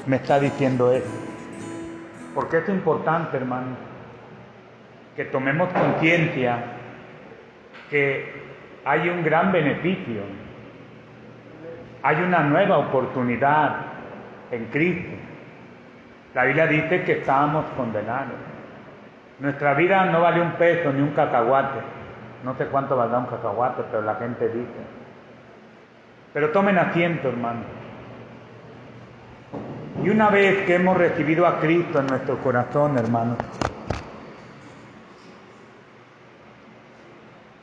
Me está diciendo eso. Porque es importante, hermano, que tomemos conciencia que hay un gran beneficio, hay una nueva oportunidad en Cristo. La Biblia dice que estábamos condenados. Nuestra vida no vale un peso ni un cacahuate. No sé cuánto valdrá un cacahuate, pero la gente dice. Pero tomen asiento, hermano. Y una vez que hemos recibido a Cristo en nuestro corazón, hermanos,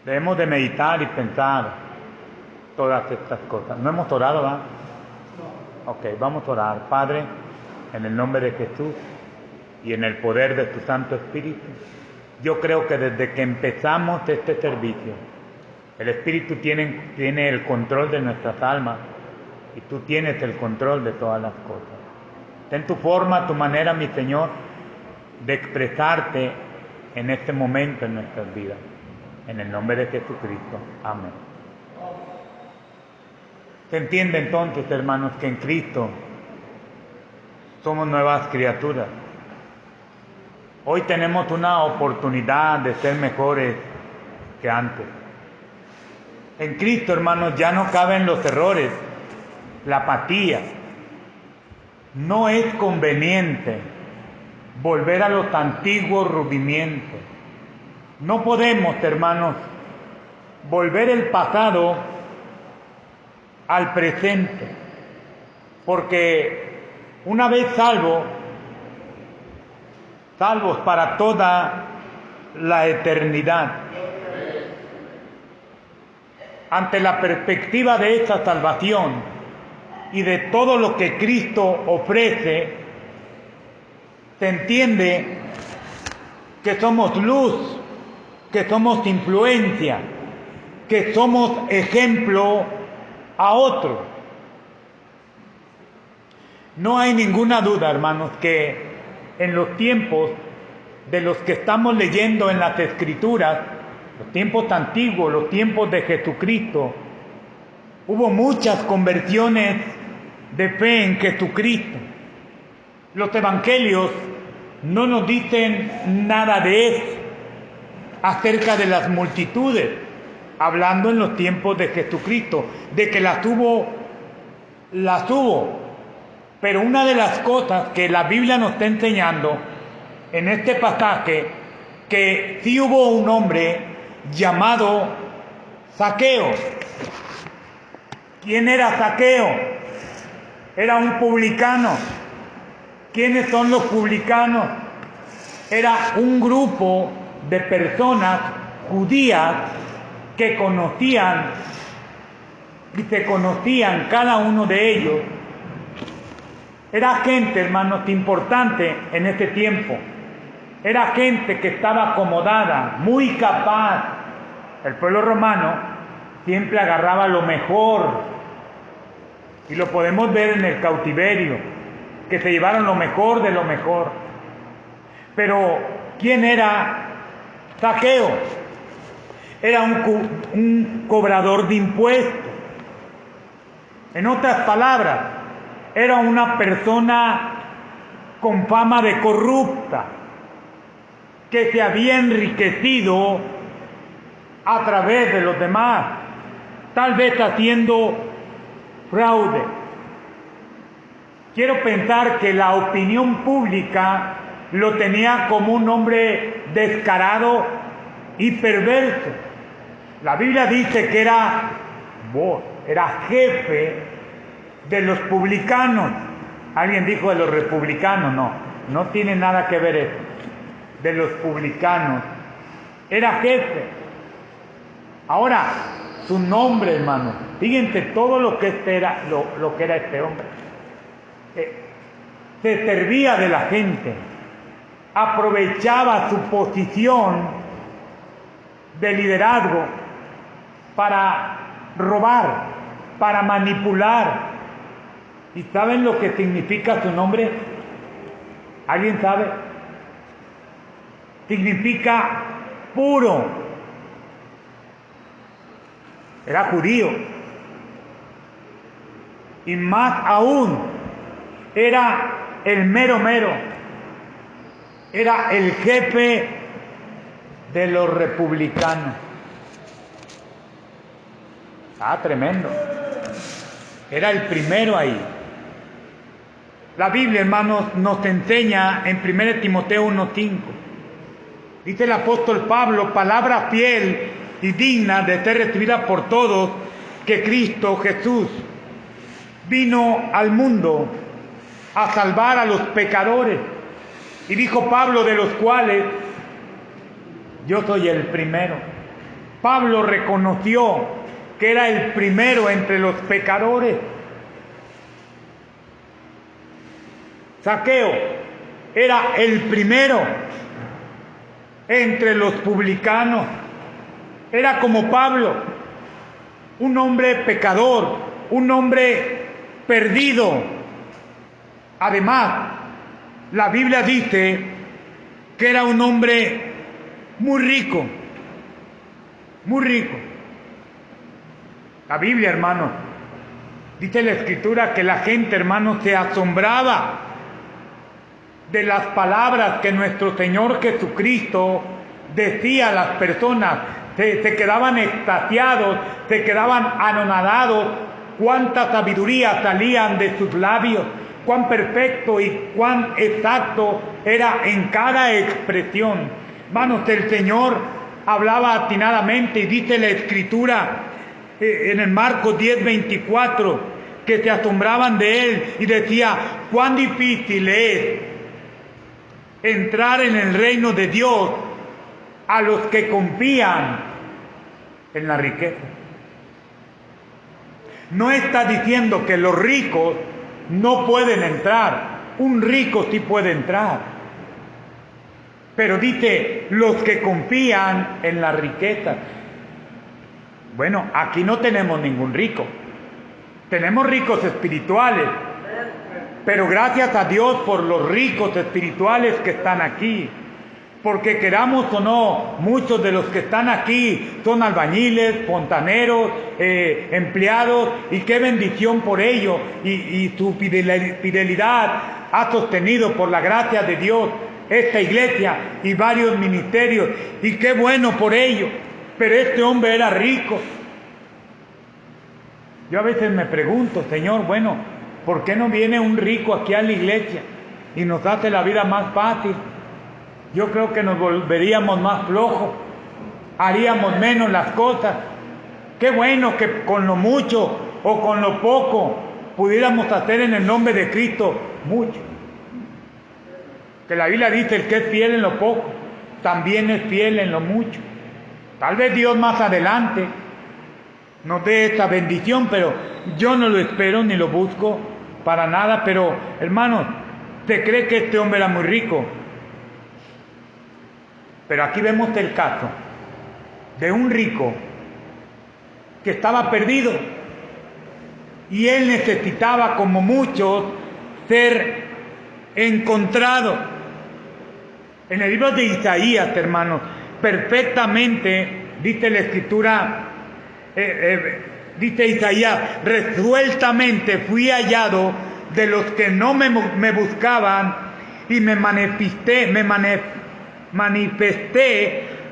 debemos de meditar y pensar todas estas cosas. ¿No hemos orado, va? Ok, vamos a orar. Padre, en el nombre de Jesús y en el poder de tu Santo Espíritu, yo creo que desde que empezamos este servicio, el Espíritu tiene el control de nuestras almas y tú tienes el control de todas las cosas. Ten tu forma, tu manera, mi Señor, de expresarte en este momento en nuestras vidas. En el nombre de Jesucristo. Amén. Se entiende entonces, hermanos, que en Cristo somos nuevas criaturas. Hoy tenemos una oportunidad de ser mejores que antes. En Cristo, hermanos, ya no caben los errores, la apatía. No es conveniente volver a los antiguos rudimientos. No podemos, hermanos, volver el pasado al presente, porque una vez salvos para toda la eternidad, ante la perspectiva de esa salvación y de todo lo que Cristo ofrece, se entiende que somos luz, que somos influencia, que somos ejemplo a otros. No hay ninguna duda, hermanos, que en los tiempos de los que estamos leyendo en las Escrituras, los tiempos antiguos, los tiempos de Jesucristo, hubo muchas conversiones de fe en Jesucristo. Los evangelios no nos dicen nada de eso, acerca de las multitudes, hablando en los tiempos de Jesucristo, de que las hubo. Pero una de las cosas que la Biblia nos está enseñando en este pasaje, que sí hubo un hombre llamado Zaqueo. ¿Quién era Zaqueo? Era un publicano. ¿Quiénes son los publicanos? Era un grupo de personas judías que conocían y se conocían cada uno de ellos. Era gente, hermanos, importante en ese tiempo. Era gente que estaba acomodada, muy capaz. El pueblo romano siempre agarraba lo mejor. Y lo podemos ver en el cautiverio, que se llevaron lo mejor de lo mejor. Pero, ¿quién era Zaqueo? Era un cobrador de impuestos. En otras palabras, era una persona con fama de corrupta, que se había enriquecido a través de los demás, tal vez haciendo fraude. Quiero pensar que la opinión pública lo tenía como un hombre descarado y perverso. La Biblia dice que era jefe de los publicanos. Alguien dijo de los republicanos. No tiene nada que ver eso. De los publicanos. Era jefe. Ahora, su nombre, hermano, fíjense todo lo que era este hombre. Se servía de la gente, aprovechaba su posición de liderazgo para robar, para manipular. ¿Y saben lo que significa su nombre? ¿Alguien sabe? Significa puro. era judío. Y más aún, era el mero mero, era el jefe de los republicanos. Tremendo. Era el primero ahí. La Biblia, hermanos, nos enseña en 1 Timoteo 1:5. Dice el apóstol Pablo, palabra fiel y digna de ser recibida por todos, que Cristo Jesús vino al mundo a salvar a los pecadores. Y dijo Pablo, de los cuales yo soy el primero. Pablo reconoció que era el primero entre los pecadores. Zaqueo era el primero entre los publicanos. Era como Pablo, un hombre pecador, un hombre perdido. Además, la Biblia dice que era un hombre muy rico, muy rico. La Biblia, hermanos, dice la Escritura que la gente, hermanos, se asombraba de las palabras que nuestro Señor Jesucristo decía a las personas. Se quedaban extasiados, se quedaban anonadados. Cuánta sabiduría salían de sus labios, cuán perfecto y cuán exacto era en cada expresión. Hermanos, el Señor hablaba atinadamente, y dice la Escritura en el Marcos 10:24, que se asombraban de Él y decía, cuán difícil es entrar en el reino de Dios a los que confían en la riqueza. No está diciendo que los ricos no pueden entrar. Un rico sí puede entrar. Pero dice, los que confían en la riqueza. Bueno, aquí no tenemos ningún rico. Tenemos ricos espirituales. Pero gracias a Dios por los ricos espirituales que están aquí. Porque queramos o no, muchos de los que están aquí son albañiles, fontaneros, empleados, y qué bendición por ello. Y su fidelidad ha sostenido por la gracia de Dios esta iglesia y varios ministerios. Y qué bueno por ello. Pero este hombre era rico. Yo a veces me pregunto, Señor, bueno, ¿por qué no viene un rico aquí a la iglesia y nos hace la vida más fácil? Yo creo que nos volveríamos más flojos, haríamos menos las cosas. Qué bueno que con lo mucho o con lo poco pudiéramos hacer en el nombre de Cristo mucho. Que la Biblia dice, el que es fiel en lo poco, también es fiel en lo mucho. Tal vez Dios más adelante nos dé esta bendición, pero yo no lo espero ni lo busco para nada. Pero, hermanos, se cree que este hombre era muy rico. Pero aquí vemos el caso de un rico que estaba perdido y él necesitaba, como muchos, ser encontrado. En el libro de Isaías, hermanos, perfectamente dice la Escritura, dice Isaías, resueltamente fui hallado de los que no me buscaban y me manifesté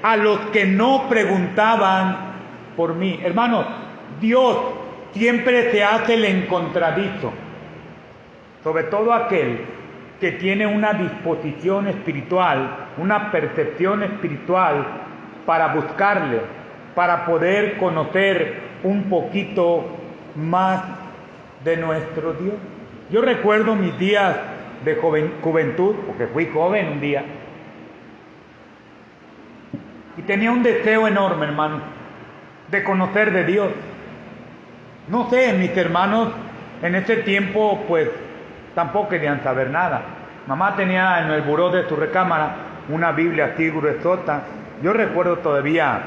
a los que no preguntaban por mí. Hermanos, Dios siempre se hace el encontradizo, sobre todo aquel que tiene una disposición espiritual, una percepción espiritual para buscarle, para poder conocer un poquito más de nuestro Dios. Yo recuerdo mis días de juventud, porque fui joven un día, y tenía un deseo enorme, hermano, de conocer de Dios. No sé, mis hermanos en ese tiempo, pues, tampoco querían saber nada. Mamá tenía en el buró de su recámara una Biblia así gruesota. Yo recuerdo todavía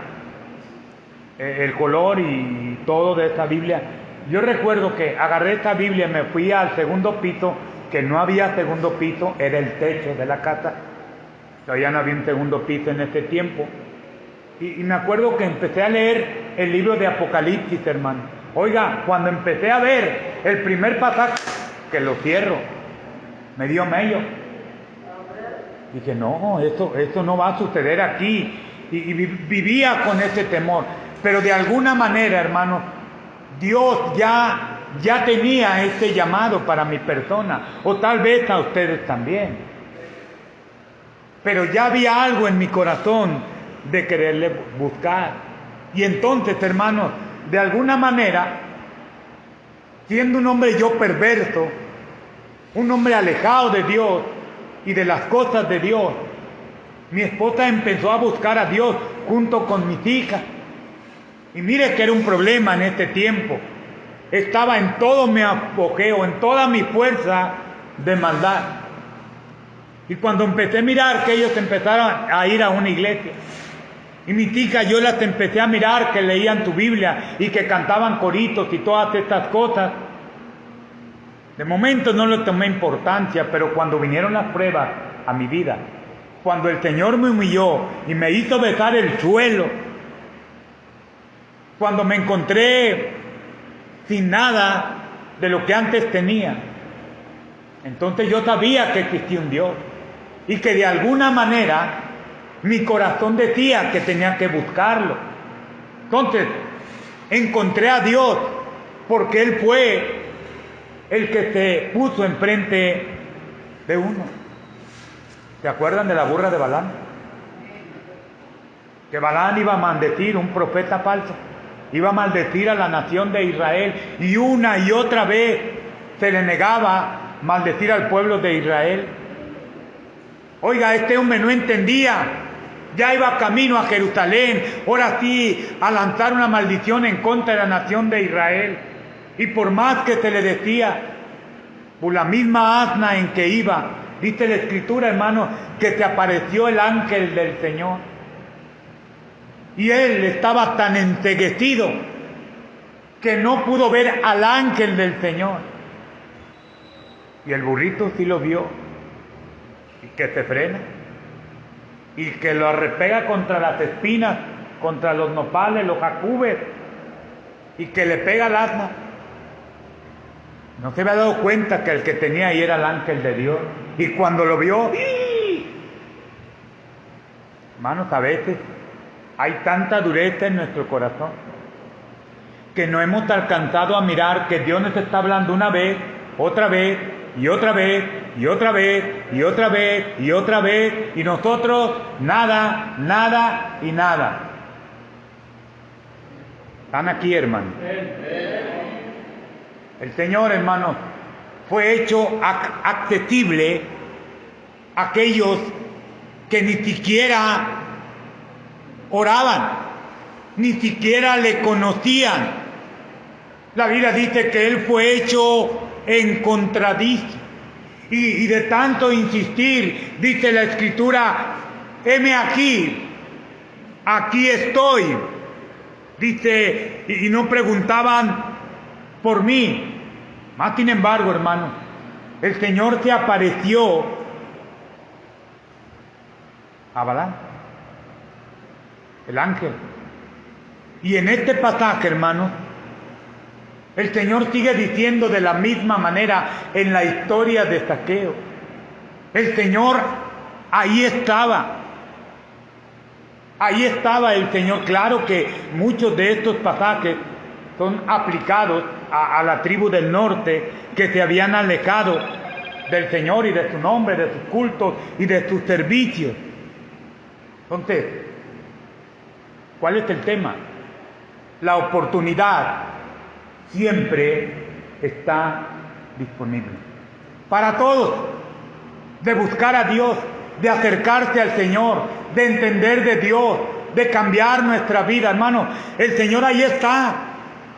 el color y todo de esa Biblia. Yo recuerdo que agarré esta Biblia y me fui al segundo piso, que no había segundo piso, era el techo de la casa. Todavía no había un segundo piso en ese tiempo. Y me acuerdo que empecé a leer el libro de Apocalipsis, hermano. Oiga, cuando empecé a ver el primer pasaje, que lo cierro, me dio mello. Dije, no, esto no va a suceder aquí. Y vivía con ese temor. Pero de alguna manera, hermano, Dios ya tenía ese llamado para mi persona. O tal vez a ustedes también. Pero ya había algo en mi corazón de quererle buscar. Y entonces, hermano, de alguna manera, siendo un hombre yo perverso, un hombre alejado de Dios y de las cosas de Dios, mi esposa empezó a buscar a Dios junto con mis hijas. Y mire que era un problema en este tiempo. Estaba en todo mi apogeo, en toda mi fuerza de maldad. Y cuando empecé a mirar que ellos empezaron a ir a una iglesia, y mis hijas yo las empecé a mirar que leían tu Biblia y que cantaban coritos y todas estas cosas, de momento no le tomé importancia, pero cuando vinieron las pruebas a mi vida, cuando el Señor me humilló y me hizo besar el suelo, cuando me encontré sin nada de lo que antes tenía, entonces yo sabía que existía un Dios y que de alguna manera mi corazón decía que tenía que buscarlo. Entonces encontré a Dios porque Él fue el que se puso enfrente de uno. ¿Se acuerdan de la burra de Balán? Que Balán iba a maldecir, un profeta falso, iba a maldecir a la nación de Israel, y una y otra vez se le negaba maldecir al pueblo de Israel. Oiga, este hombre no entendía, ya iba camino a Jerusalén, ahora sí, a lanzar una maldición en contra de la nación de Israel. Y por más que se le decía, por la misma asna en que iba, dice la Escritura, hermano, que se apareció el ángel del Señor. Y él estaba tan enceguecido que no pudo ver al ángel del Señor. Y el burrito sí lo vio, y que se frena, y que lo arrepega contra las espinas, contra los nopales, los jacubes, y que le pega al asna. No se había dado cuenta que el que tenía ahí era el ángel de Dios. Y cuando lo vio, hermanos, a veces hay tanta dureza en nuestro corazón que no hemos alcanzado a mirar que Dios nos está hablando una vez, otra vez, y otra vez, y otra vez, y otra vez, y otra vez, y nosotros nada, nada y nada. ¿Están aquí, hermanos? El Señor, hermano, fue hecho accesible a aquellos que ni siquiera oraban, ni siquiera le conocían. La Biblia dice que Él fue hecho en contradicio. Y de tanto insistir, dice la Escritura, heme aquí, aquí estoy. Dice, y no preguntaban por mí. Más sin embargo, hermano, el Señor se apareció a Balán, el ángel. Y en este pasaje, hermano, el Señor sigue diciendo de la misma manera en la historia de Zaqueo. El Señor ahí estaba. Ahí estaba el Señor. Claro que muchos de estos pasajes son aplicados a la tribu del norte que se habían alejado del Señor y de su nombre, de sus cultos y de sus servicios. Entonces, ¿cuál es el tema? La oportunidad siempre está disponible para todos, de buscar a Dios, de acercarse al Señor, de entender de Dios, de cambiar nuestra vida, hermano. El Señor ahí está.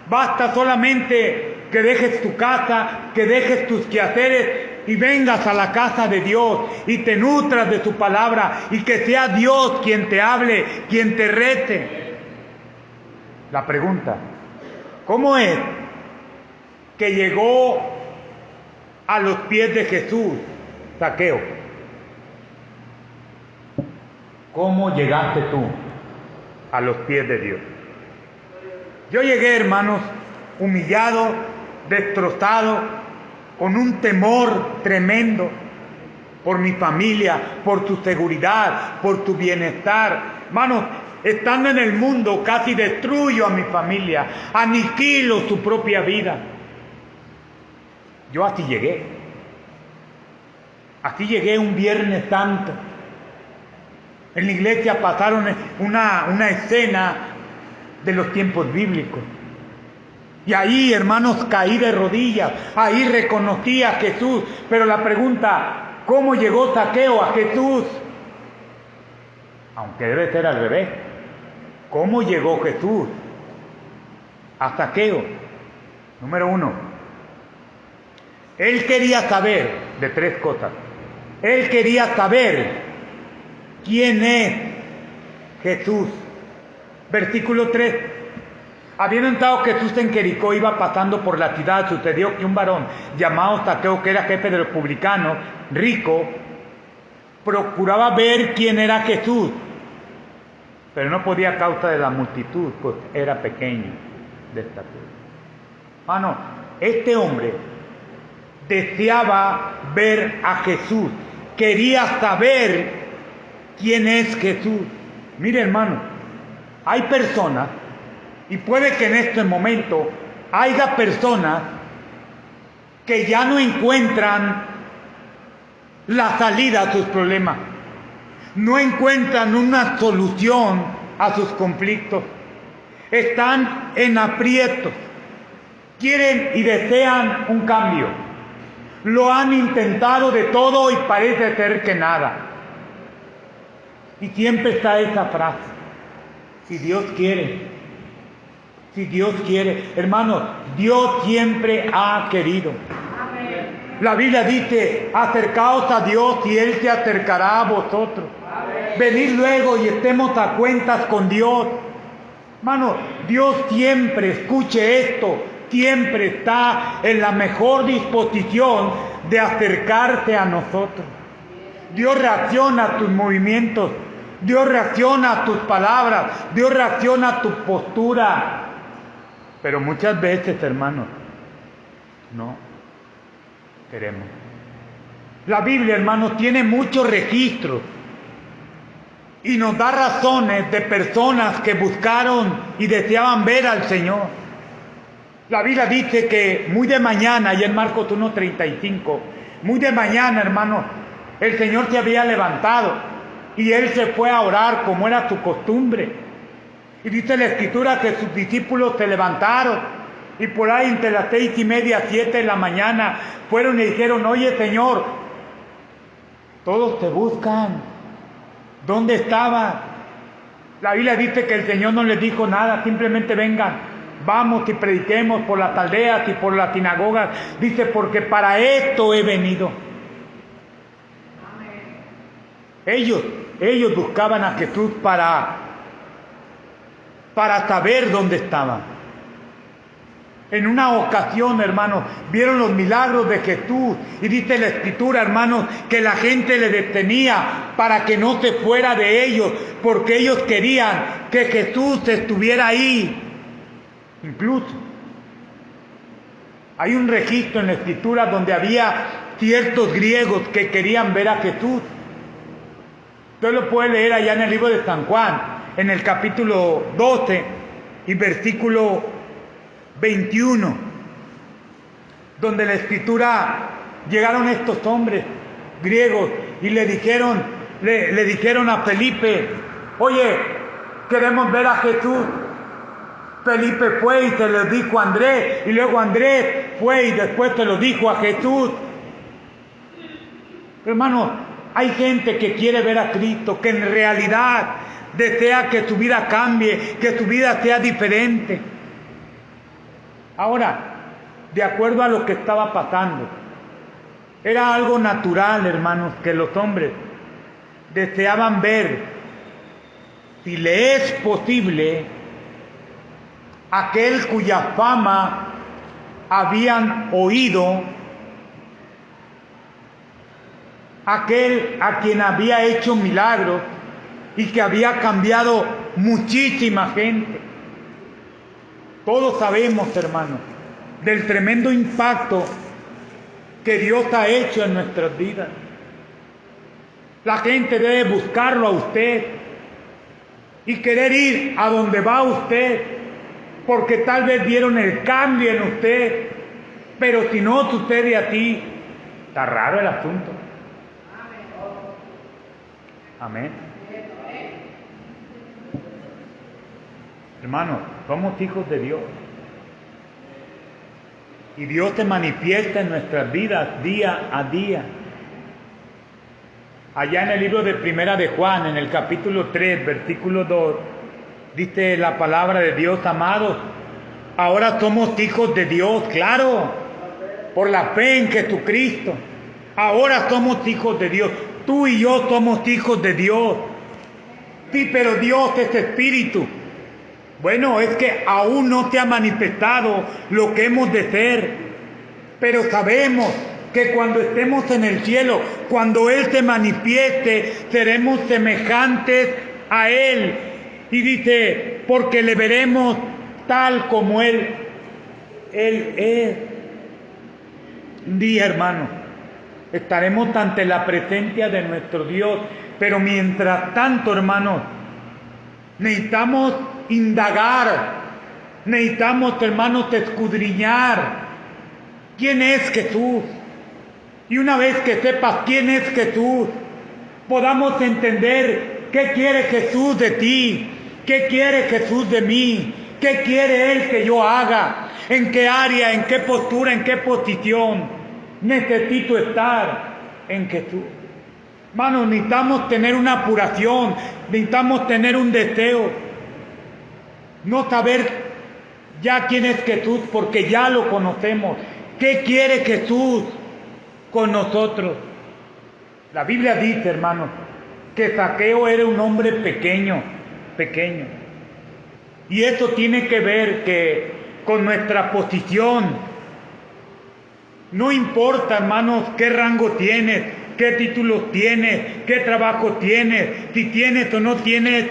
Basta solamente que dejes tu casa, que dejes tus quehaceres y vengas a la casa de Dios y te nutras de su palabra y que sea Dios quien te hable, quien te rete. La pregunta, ¿cómo es que llegó a los pies de Jesús, Zaqueo? ¿Cómo llegaste tú a los pies de Dios? Yo llegué, hermanos, humillado, destrozado, con un temor tremendo por mi familia, por tu seguridad, por tu bienestar. Hermanos, estando en el mundo casi destruyo a mi familia, aniquilo su propia vida. Yo así llegué. Así llegué un Viernes Santo. En la iglesia pasaron una escena de los tiempos bíblicos. Y ahí, hermanos, caí de rodillas. Ahí reconocí a Jesús. Pero la pregunta, ¿cómo llegó Zaqueo a Jesús? Aunque debe ser al revés. ¿Cómo llegó Jesús a Zaqueo? Número 1. Él quería saber de 3 cosas. Él quería saber quién es Jesús. Versículo 3. Habiendo entrado Jesús en Jericó, iba pasando por la ciudad, sucedió que un varón llamado Zaqueo, que era jefe de los publicanos, rico, procuraba ver quién era Jesús, pero no podía a causa de la multitud, pues era pequeño de estatura. Hermano, este hombre deseaba ver a Jesús, quería saber quién es Jesús. Mire, hermano, hay personas, y puede que en este momento haya personas que ya no encuentran la salida a sus problemas, no encuentran una solución a sus conflictos, están en aprietos, quieren y desean un cambio, lo han intentado de todo y parece ser que nada. Y siempre está esa frase, si Dios quiere. Si Dios quiere, hermanos, Dios siempre ha querido. Amén. La Biblia dice, acercaos a Dios y Él se acercará a vosotros. Amén. Venid luego y estemos a cuentas con Dios. Hermano, Dios siempre, escuche esto, siempre está en la mejor disposición de acercarse a nosotros. Dios reacciona a tus movimientos, Dios reacciona a tus palabras, Dios reacciona a tu postura. Pero muchas veces, hermanos, no queremos. La Biblia, hermanos, tiene muchos registros y nos da razones de personas que buscaron y deseaban ver al Señor. La Biblia dice que muy de mañana, y en Marcos 1:35, muy de mañana, hermanos, el Señor se había levantado y Él se fue a orar como era su costumbre. Y dice la Escritura que sus discípulos se levantaron y por ahí entre las 6:30, 7 de la mañana fueron y dijeron, oye Señor, todos te buscan, ¿dónde estaba? La Biblia dice que el Señor no les dijo nada, simplemente vengan, vamos y prediquemos por las aldeas y por las sinagogas. Dice, porque para esto he venido. Ellos buscaban a Jesús para saber dónde estaba. En una ocasión, hermanos, vieron los milagros de Jesús y dice la Escritura, hermanos, que la gente le detenía para que no se fuera de ellos, porque ellos querían que Jesús estuviera ahí. Incluso hay un registro en la Escritura donde había ciertos griegos que querían ver a Jesús. Usted lo puede leer allá en el libro de San Juan, en el capítulo 12 y versículo 21, donde la Escritura, llegaron estos hombres griegos y le dijeron a Felipe, oye, queremos ver a Jesús. Felipe fue y se lo dijo a Andrés, y luego Andrés fue y después se lo dijo a Jesús. Hermanos, hay gente que quiere ver a Cristo, que en realidad desea que su vida cambie, que su vida sea diferente. Ahora, de acuerdo a lo que estaba pasando, era algo natural, hermanos, que los hombres deseaban ver, si le es posible, aquel cuya fama habían oído, aquel a quien había hecho milagros y que había cambiado muchísima gente. Todos sabemos, hermanos, del tremendo impacto que Dios ha hecho en nuestras vidas. La gente debe buscarlo a usted y querer ir a donde va usted, porque tal vez vieron el cambio en usted, pero si no sucede a ti, está raro el asunto. Amén. Hermanos, somos hijos de Dios. Y Dios se manifiesta en nuestras vidas día a día. Allá en el libro de Primera de Juan, en el capítulo 3, versículo 2, dice la palabra de Dios: amados, ahora somos hijos de Dios, claro, por la fe en Jesucristo. Ahora somos hijos de Dios. Tú y yo somos hijos de Dios. Sí, pero Dios es espíritu. Bueno, es que aún no se ha manifestado lo que hemos de ser, pero sabemos que cuando estemos en el cielo, cuando Él se manifieste, seremos semejantes a Él. Y dice, porque le veremos tal como Él es. Un día, hermano, estaremos ante la presencia de nuestro Dios, pero mientras tanto, hermanos, necesitamos indagar, necesitamos, hermanos, escudriñar quién es Jesús. Y una vez que sepas quién es Jesús, podamos entender qué quiere Jesús de ti, qué quiere Jesús de mí, qué quiere Él que yo haga, en qué área, en qué postura, en qué posición necesito estar en Jesús. Hermanos, necesitamos tener una apuración, necesitamos tener un deseo, no saber ya quién es Jesús, porque ya lo conocemos. ¿Qué quiere Jesús con nosotros? La Biblia dice, hermanos, que Zaqueo era un hombre pequeño. Y eso tiene que ver que con nuestra posición. No importa, hermanos, qué rango tienes, qué títulos tienes, qué trabajo tienes, si tienes o no tienes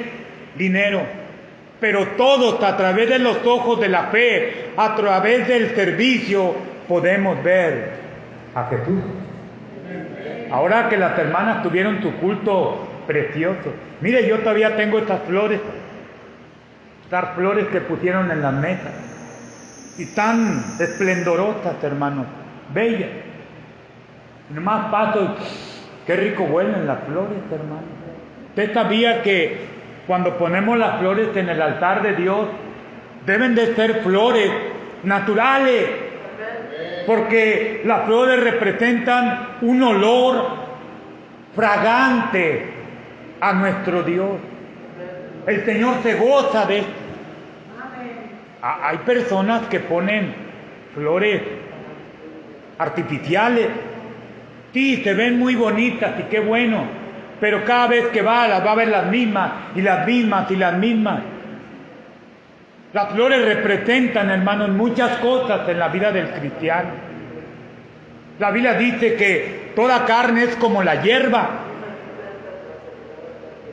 dinero. Pero todos, a través de los ojos de la fe, a través del servicio, podemos ver a Jesús. Ahora que las hermanas tuvieron su culto precioso. Mire, yo todavía tengo estas flores que pusieron en las mesas. Y tan esplendorosas, hermanos, bellas. Y nomás paso, qué rico huelen las flores, hermanos. Usted sabía que cuando ponemos las flores en el altar de Dios, deben de ser flores naturales, porque las flores representan un olor fragante a nuestro Dios. El Señor se goza de esto. Hay personas que ponen flores artificiales. Sí, se ven muy bonitas y qué bueno, pero cada vez que las va a ver las mismas y las mismas y las mismas. Las flores representan, hermanos, muchas cosas en la vida del cristiano. La Biblia dice que toda carne es como la hierba,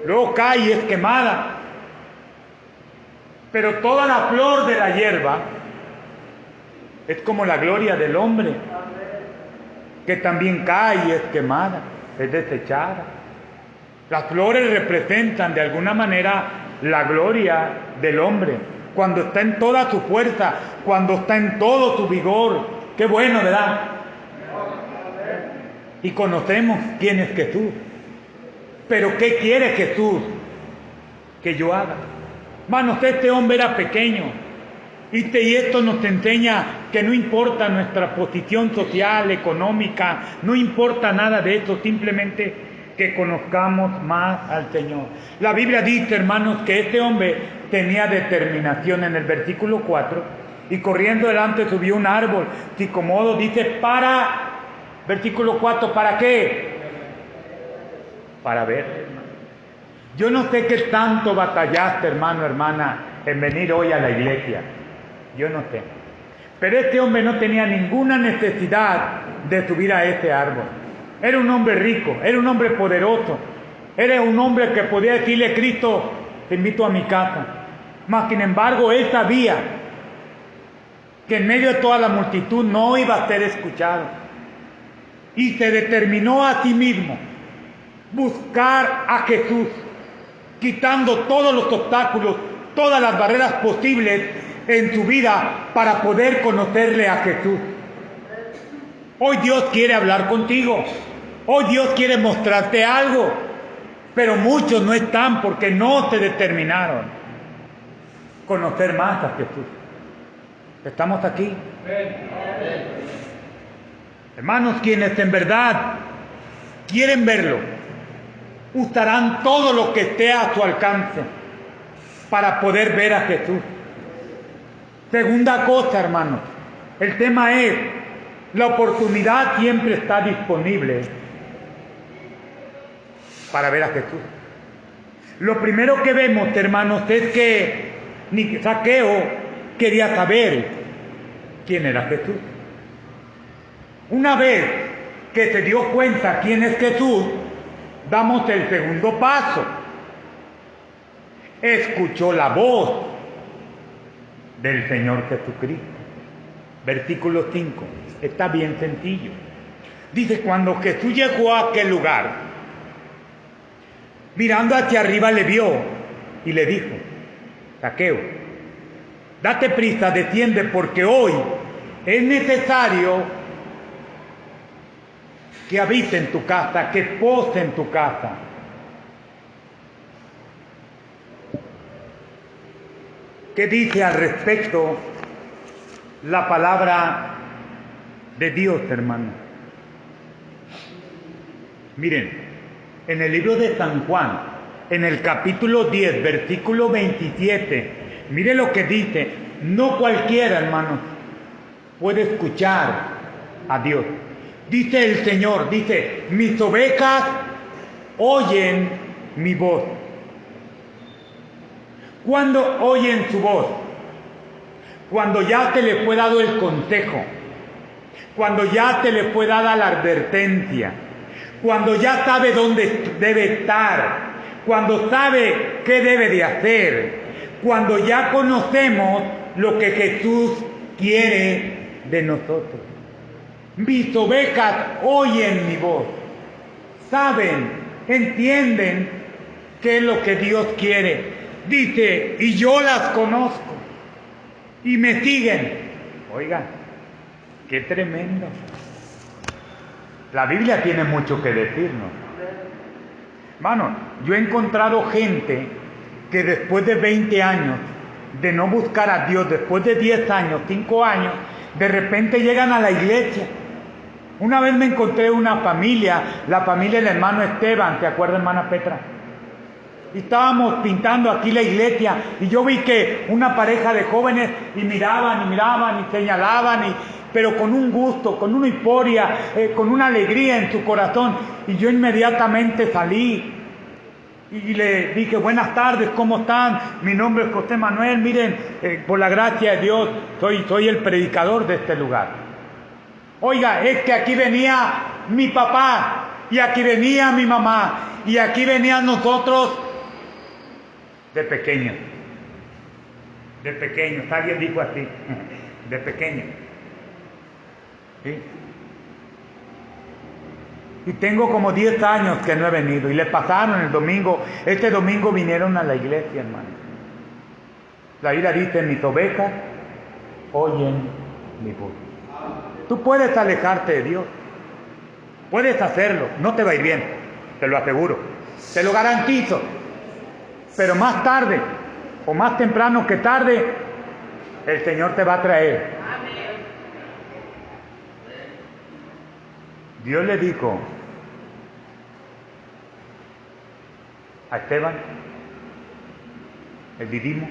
luego cae y es quemada. Pero toda la flor de la hierba es como la gloria del hombre, que también cae y es quemada, es desechada. Las flores representan de alguna manera la gloria del hombre, cuando está en toda su fuerza, cuando está en todo su vigor. Qué bueno, ¿verdad? Y conocemos quién es Jesús. Pero ¿qué quiere Jesús que yo haga? Hermanos, este hombre era pequeño. Y esto nos enseña que no importa nuestra posición social, económica, no importa nada de eso, simplemente que conozcamos más al Señor. La Biblia dice, hermanos, que este hombre tenía determinación en el versículo 4, y corriendo delante subió un árbol sicomodo, dice, versículo 4, ¿para qué? Para ver. Yo no sé qué tanto batallaste, hermano, hermana, en venir hoy a la iglesia. Yo no sé. Pero este hombre no tenía ninguna necesidad de subir a ese árbol. Era un hombre rico, era un hombre poderoso, era un hombre que podía decirle, Cristo, te invito a mi casa. Mas, sin embargo, él sabía que en medio de toda la multitud no iba a ser escuchado. Y se determinó a sí mismo buscar a Jesús, quitando todos los obstáculos, todas las barreras posibles en su vida para poder conocerle a Jesús. Hoy Dios quiere hablar contigo. Hoy Dios quiere mostrarte algo. Pero muchos no están porque no se determinaron conocer más a Jesús. ¿Estamos aquí? Hermanos, quienes en verdad quieren verlo, usarán todo lo que esté a su alcance para poder ver a Jesús. Segunda cosa, hermanos, el tema es, la oportunidad siempre está disponible para ver a Jesús. Lo primero que vemos, hermanos, es que Zaqueo quería saber quién era Jesús. Una vez que se dio cuenta quién es Jesús, damos el segundo paso. Escuchó la voz del Señor Jesucristo. Versículo 5. Está bien sencillo. Dice, cuando Jesús llegó a aquel lugar, mirando hacia arriba le vio y le dijo, Zaqueo, date prisa, desciende, porque hoy es necesario que habite en tu casa, que pose en tu casa. ¿Qué dice al respecto la palabra de Dios, hermano? Miren, en el libro de San Juan, en el capítulo 10, versículo 27, mire lo que dice. No cualquiera, hermano, puede escuchar a Dios. Dice el Señor, dice, mis ovejas oyen mi voz. ¿Cuándo oyen su voz? Cuando ya se le fue dado el consejo, cuando ya se le fue dada la advertencia, cuando ya sabe dónde debe estar, cuando sabe qué debe de hacer, cuando ya conocemos lo que Jesús quiere de nosotros. Mis ovejas oyen mi voz, saben, entienden qué es lo que Dios quiere. Dice, y yo las conozco y me siguen. Oigan, qué tremendo. La Biblia tiene mucho que decirnos. Hermano, yo he encontrado gente que después de 20 años de no buscar a Dios, después de 10 años, 5 años, de repente llegan a la iglesia. Una vez me encontré una familia, la familia del hermano Esteban, ¿te acuerdas, hermana Petra? Y estábamos pintando aquí la iglesia y yo vi que una pareja de jóvenes y miraban y señalaban, pero con un gusto, con una euforia, con una alegría en su corazón. Y yo inmediatamente salí y le dije, buenas tardes, ¿cómo están? Mi nombre es José Manuel, miren, por la gracia de Dios, soy el predicador de este lugar. Oiga, es que aquí venía mi papá y aquí venía mi mamá y aquí venían nosotros de pequeños. Alguien dijo así, de pequeños. ¿Sí? Y tengo como 10 años que no he venido. Y le pasaron el domingo. Este domingo vinieron a la iglesia, hermano. La Biblia dice, mis ovejas oyen mi voz. Tú puedes alejarte de Dios. Puedes hacerlo. No te va a ir bien. Te lo aseguro. Te lo garantizo. Pero más tarde, o más temprano que tarde, el Señor te va a traer. Dios le dijo a Esteban, el Didimo,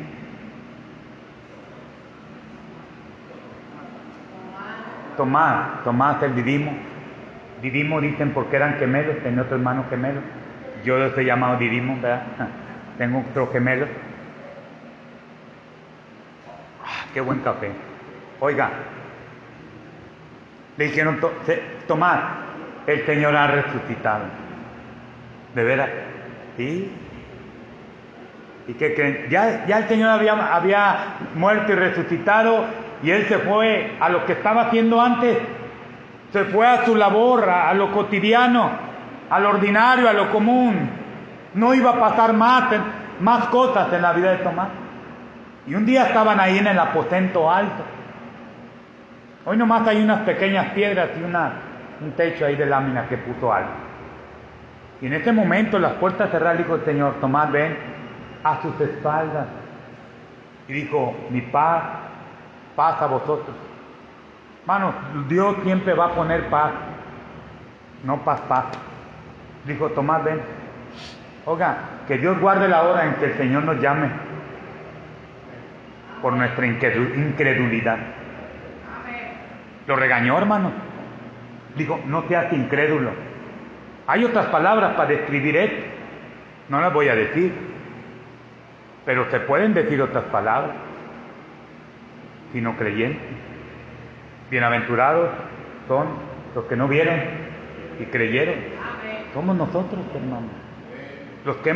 Tomás el Didimo dicen porque eran gemelos, tenía otro hermano gemelo. Yo lo estoy llamado Didimo, ¿verdad? Tengo otro gemelo. Qué buen café. Oiga, le dijeron, Tomás, el Señor ha resucitado. ¿De veras? ¿Sí? ¿Y qué creen? Ya el Señor había muerto y resucitado, Y él se fue a lo que estaba haciendo antes. Se fue a su labor, a lo cotidiano, a lo ordinario, a lo común. No iba a pasar más cosas en la vida de Tomás. Y un día estaban ahí en el aposento alto. Hoy nomás hay unas pequeñas piedras y un techo ahí de lámina que puso algo. Y en ese momento las puertas cerradas, dijo el Señor: Tomás, ven, a sus espaldas. Y dijo: mi paz a vosotros. Hermanos, Dios siempre va a poner paz, no paz. Dijo: Tomás, ven. Oiga, que Dios guarde la hora en que el Señor nos llame por nuestra incredulidad. Lo regañó, hermano. Dijo: no seas incrédulo. Hay otras palabras para describir esto. No las voy a decir. Pero se pueden decir otras palabras. Sino creyentes. Bienaventurados son los que no vieron y creyeron. Somos nosotros, hermanos. Los que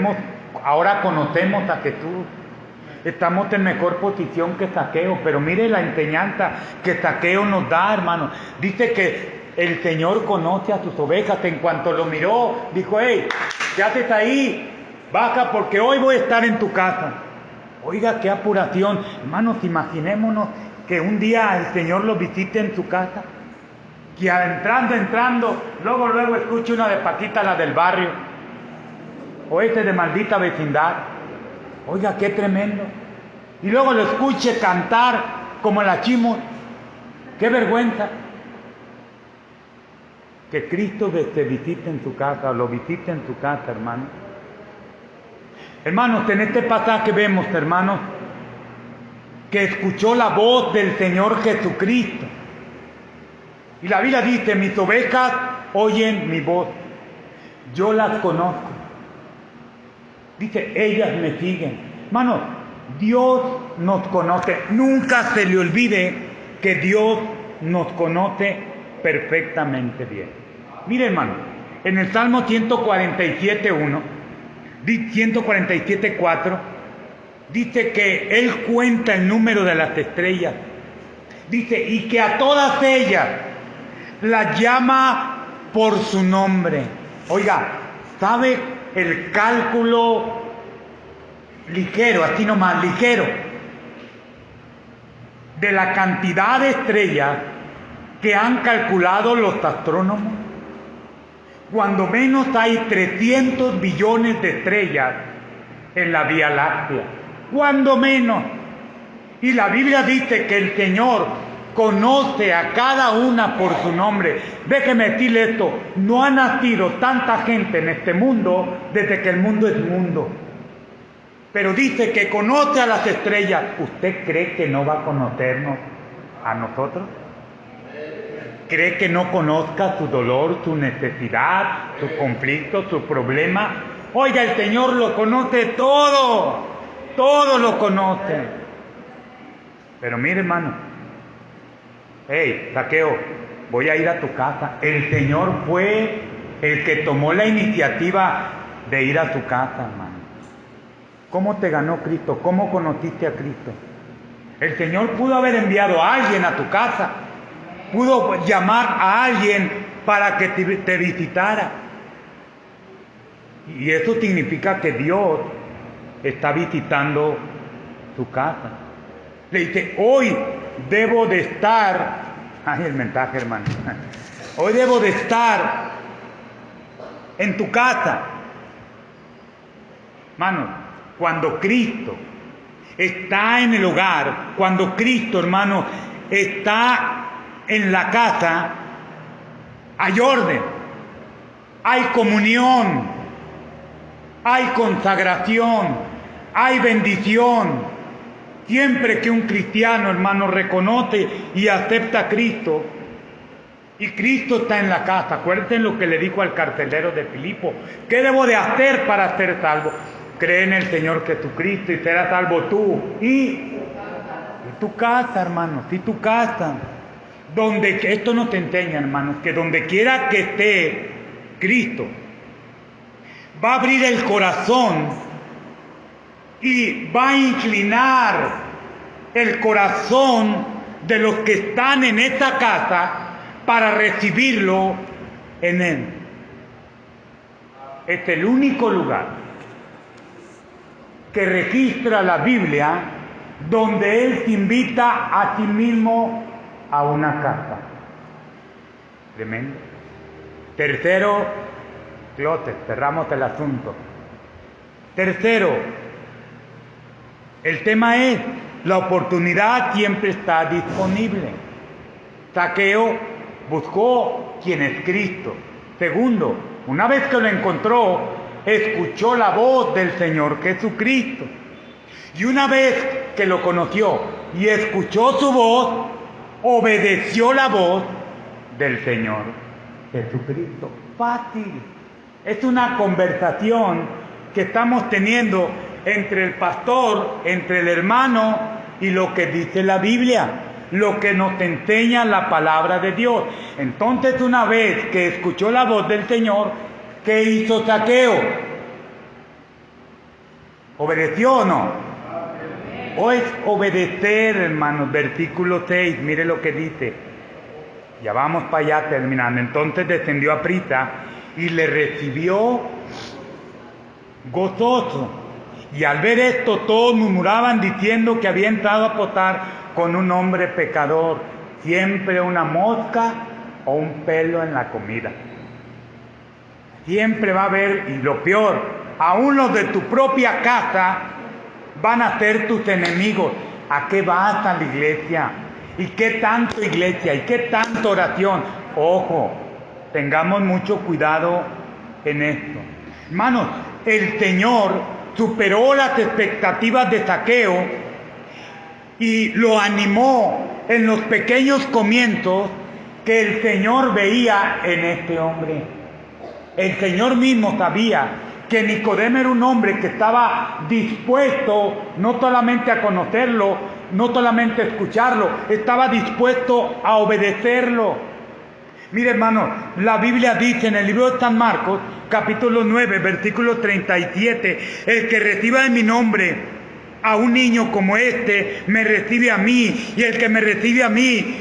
ahora conocemos a Jesús. Estamos en mejor posición que Zaqueo, pero mire la enseñanza que Zaqueo nos da, hermano. Dice que el Señor conoce a sus ovejas. En cuanto lo miró, dijo: hey, ¿qué haces ahí? Baja, porque hoy voy a estar en tu casa. Oiga, qué apuración. Hermanos, imaginémonos que un día el Señor lo visite en su casa. Que entrando, luego escuche una de Paquita, la del barrio. O este de maldita vecindad. Oiga, qué tremendo. Y luego lo escuche cantar como la Chimo. Qué vergüenza. Que Cristo te visite en su casa, o lo visite en su casa, hermano. Hermanos, en este pasaje vemos, hermanos, que escuchó la voz del Señor Jesucristo. Y la Biblia dice: mis ovejas oyen mi voz. Yo las conozco. Dice: ellas me siguen. Hermanos, Dios nos conoce. Nunca se le olvide que Dios nos conoce perfectamente bien. Mire, hermano, en el Salmo 147.1, 147.4, dice que Él cuenta el número de las estrellas. Dice: y que a todas ellas las llama por su nombre. Oiga, ¿sabe el cálculo ligero, así nomás, ligero, de la cantidad de estrellas que han calculado los astrónomos? Cuando menos hay 300 billones de estrellas en la Vía Láctea. Cuando menos. Y la Biblia dice que el Señor conoce a cada una por su nombre. Déjeme decirle esto: no ha nacido tanta gente en este mundo desde que el mundo es mundo. Pero dice que conoce a las estrellas. ¿Usted cree que no va a conocernos a nosotros? ¿Cree que no conozca su dolor, su necesidad, su conflicto, su problema? Oiga, el Señor lo conoce todo. Todo lo conoce. Pero mire, hermano. Hey, Zaqueo, voy a ir a tu casa. El Señor fue el que tomó la iniciativa de ir a tu casa, hermano. ¿Cómo te ganó Cristo? ¿Cómo conociste a Cristo? El Señor pudo haber enviado a alguien a tu casa. Pudo llamar a alguien para que te visitara. Y eso significa que Dios está visitando tu casa. Le dice: hoy debo de estar. Ay, el mensaje, hermano. Hoy debo de estar en tu casa. Hermano, cuando Cristo está en el hogar, cuando Cristo, hermano, está en la casa, hay orden, hay comunión, hay consagración, hay bendición. Siempre que un cristiano, hermano, reconoce y acepta a Cristo, y Cristo está en la casa. Acuérdense lo que le dijo al carcelero de Filipo: ¿qué debo de hacer para ser salvo? Cree en el Señor Jesucristo y serás salvo tú y tu casa, hermano, y tu casa. Esto nos enseña, hermanos, que donde quiera que esté Cristo, va a abrir el corazón y va a inclinar el corazón de los que están en esta casa para recibirlo en él. Es el único lugar que registra la Biblia donde él te invita a ti mismo a una casa. Tremendo. Tercero, closet, cerramos el asunto. Tercero, el tema es, la oportunidad siempre está disponible. Zaqueo buscó quién es Cristo. Segundo, una vez que lo encontró, escuchó la voz del Señor Jesucristo. Y una vez que lo conoció y escuchó su voz, obedeció la voz del Señor Jesucristo. Fácil. Es una conversación que estamos teniendo entre el pastor, entre el hermano y lo que dice la Biblia, lo que nos enseña la palabra de Dios. Entonces, una vez que escuchó la voz del Señor, ¿qué hizo Zaqueo? ¿Obedeció o no? O es obedecer, hermanos. Versículo 6, mire lo que dice. Ya vamos para allá terminando. Entonces descendió a prisa y le recibió gozoso. Y al ver esto, todos murmuraban diciendo que había entrado a posar con un hombre pecador. Siempre una mosca o un pelo en la comida. Siempre va a haber, y lo peor, aún los de tu propia casa van a ser tus enemigos. ¿A qué vas a la iglesia? ¿Y qué tanto iglesia? ¿Y qué tanto oración? Ojo, tengamos mucho cuidado en esto. Hermanos, el Señor superó las expectativas de Zaqueo y lo animó en los pequeños comienzos que el Señor veía en este hombre. El Señor mismo sabía que Nicodemo era un hombre que estaba dispuesto no solamente a conocerlo, no solamente a escucharlo, estaba dispuesto a obedecerlo. Mire, hermano, la Biblia dice en el libro de San Marcos, capítulo 9, versículo 37, el que reciba en mi nombre a un niño como este, me recibe a mí, y el que me recibe a mí,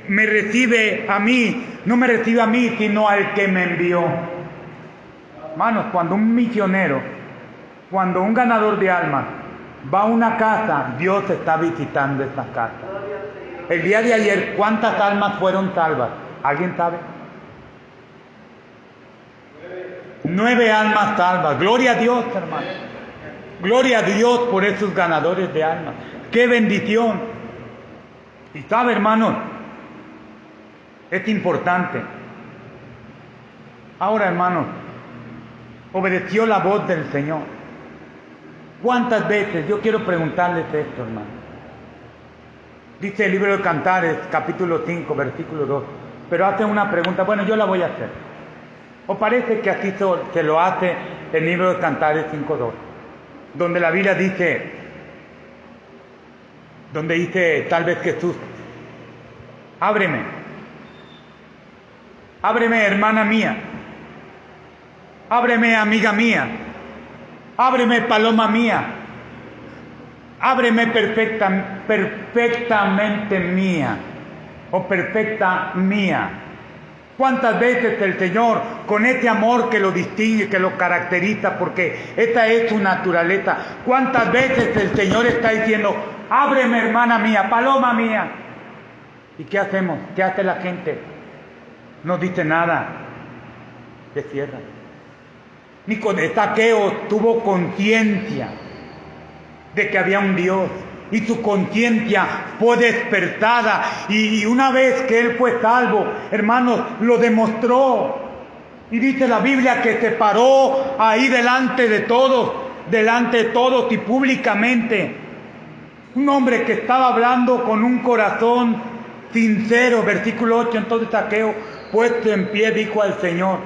me recibe a mí, no me recibe a mí, sino al que me envió. Hermanos, cuando un misionero, cuando un ganador de almas va a una casa, Dios está visitando esa casa. El día de ayer, ¿cuántas almas fueron salvas? ¿Alguien sabe? 9 almas salvas. Gloria a Dios, hermano. Gloria a Dios por esos ganadores de almas. ¡Qué bendición! Y sabe, hermanos, es importante. Ahora, hermanos, obedeció la voz del Señor. ¿Cuántas veces? Yo quiero preguntarles esto, hermano. Dice el libro de Cantares, capítulo 5, versículo 2. Pero hace una pregunta, bueno, yo la voy a hacer. ¿O parece que así se lo hace el libro de Cantares 5.2? Donde la Biblia dice, donde dice tal vez Jesús, ábreme, ábreme, hermana mía, ábreme, amiga mía, ábreme, paloma mía, ábreme, perfectamente mía, o perfecta mía. ¿Cuántas veces el Señor, con ese amor que lo distingue, que lo caracteriza, porque esa es su naturaleza, cuántas veces el Señor está diciendo, ábreme, hermana mía, paloma mía? ¿Y qué hacemos? ¿Qué hace la gente? No dice nada, se cierra. Zaqueo tuvo conciencia de que había un Dios, y su conciencia fue despertada, y una vez que él fue salvo, hermanos, lo demostró. Y dice la Biblia que se paró ahí delante de todos y públicamente. Un hombre que estaba hablando con un corazón sincero. Versículo 8, entonces Zaqueo, puesto en pie, dijo al Señor,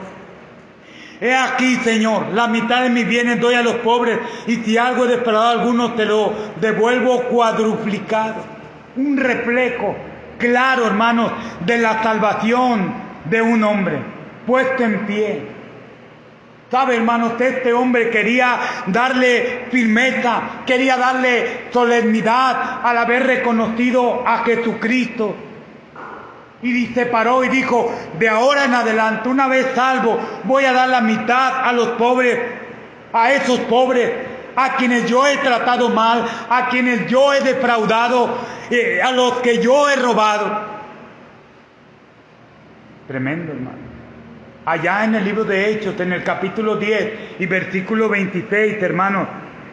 he aquí, Señor, la mitad de mis bienes doy a los pobres, y si algo he defraudado a algunos, te lo devuelvo cuadruplicado. Un reflejo claro, hermanos, de la salvación de un hombre puesto en pie. ¿Sabe, hermanos? Este hombre quería darle firmeza, quería darle solemnidad al haber reconocido a Jesucristo. Y se paró y dijo, de ahora en adelante, una vez salvo, voy a dar la mitad a los pobres, a esos pobres, a quienes yo he tratado mal, a quienes yo he defraudado, a los que yo he robado. Tremendo, hermano. Allá en el libro de Hechos, en el capítulo 10 y versículo 26, hermano,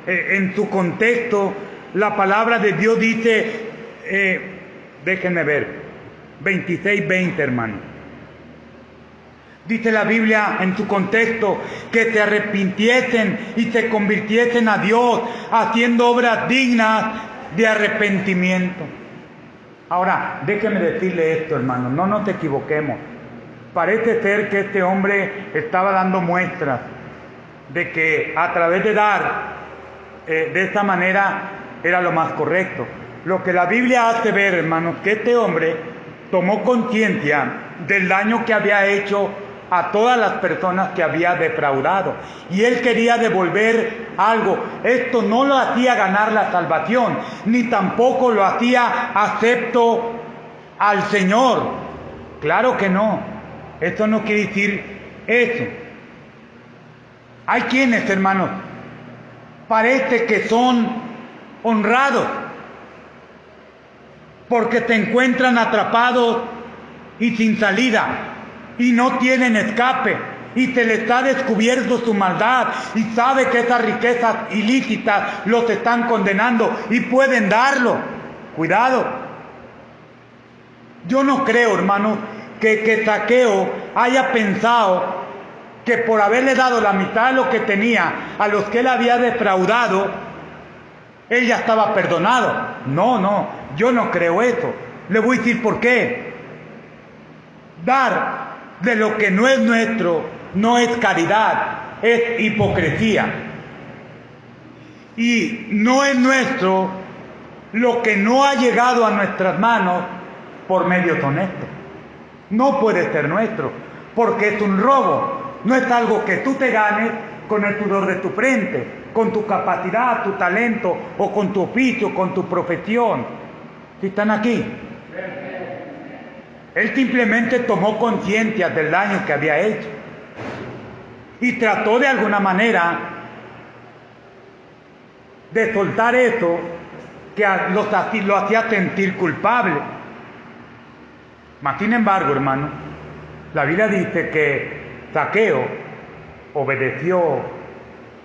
en su contexto, la palabra de Dios dice, déjenme ver, 26-20, hermano. Dice la Biblia en su contexto que se arrepintiesen y se convirtiesen a Dios haciendo obras dignas de arrepentimiento. Ahora, déjeme decirle esto, hermano, no nos equivoquemos. Parece ser que este hombre estaba dando muestras de que a través de dar de esta manera era lo más correcto. Lo que la Biblia hace ver, hermanos, que este hombre tomó conciencia del daño que había hecho a todas las personas que había defraudado. Y él quería devolver algo. Esto no lo hacía ganar la salvación, ni tampoco lo hacía acepto al Señor. Claro que no. Esto no quiere decir eso. Hay quienes, hermanos, parece que son honrados porque se encuentran atrapados y sin salida y no tienen escape y se les ha descubierto su maldad y sabe que esas riquezas ilícitas los están condenando y pueden darlo. Cuidado. Yo no creo, hermano, que Zaqueo haya pensado que por haberle dado la mitad de lo que tenía a los que él había defraudado, él ya estaba perdonado. No, yo no creo eso. Le voy a decir por qué. Dar de lo que no es nuestro no es caridad, es hipocresía. Y no es nuestro lo que no ha llegado a nuestras manos por medios honestos. No puede ser nuestro, porque es un robo. No es algo que tú te ganes con el sudor de tu frente, con tu capacidad, tu talento, o con tu oficio, con tu profesión. ¿Sí están aquí? Él simplemente tomó conciencia del daño que había hecho y trató de alguna manera de soltar eso que lo hacía sentir culpable. Mas sin embargo, hermano, la Biblia dice que Zaqueo obedeció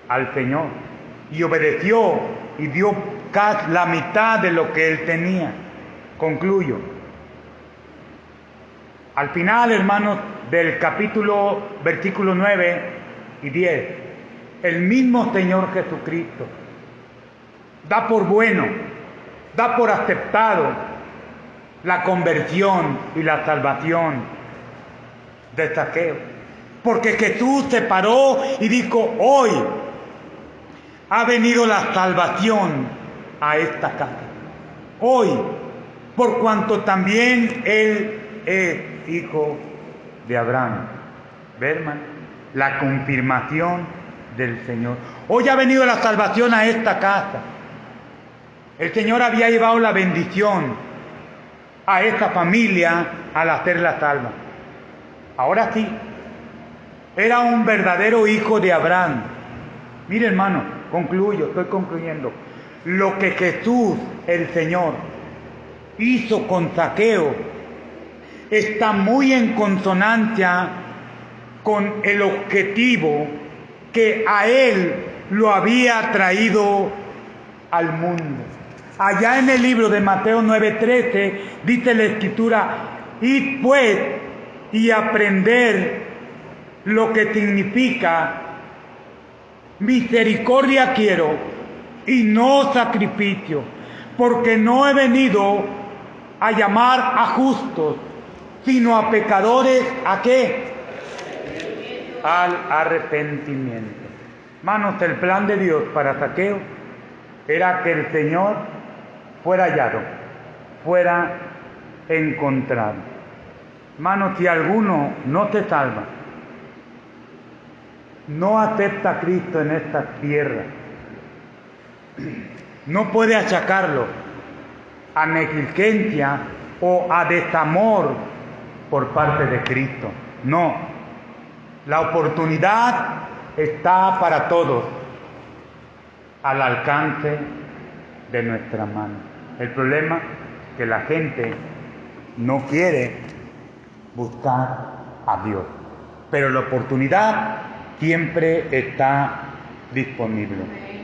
al Señor y obedeció y dio casi la mitad de lo que él tenía. Concluyo. Al final, hermanos, del capítulo, versículos 9 y 10, el mismo Señor Jesucristo da por bueno, da por aceptado la conversión y la salvación de Zaqueo. Porque Jesús se paró y dijo, hoy ha venido la salvación a esta casa. Hoy, por cuanto también él es hijo de Abraham. ¿Ve, hermano? La confirmación del Señor. Hoy ha venido la salvación a esta casa. El Señor había llevado la bendición a esta familia al hacerla salva. Ahora sí, era un verdadero hijo de Abraham. Mire, hermano, estoy concluyendo. Lo que Jesús, el Señor, hizo con Zaqueo está muy en consonancia con el objetivo que a él lo había traído al mundo. Allá en el libro de Mateo 9:13 dice la Escritura, id pues y aprender lo que significa misericordia quiero y no sacrificio, porque no he venido a llamar a justos, sino a pecadores, ¿a qué? Al arrepentimiento. Hermanos, el plan de Dios para Zaqueo era que el Señor fuera hallado, fuera encontrado. Hermanos, si alguno no se salva, no acepta a Cristo en esta tierra, no puede achacarlo a negligencia o a desamor por parte de Cristo. No, la oportunidad está para todos al alcance de nuestra mano. El problema es que la gente no quiere buscar a Dios, pero la oportunidad siempre está disponible.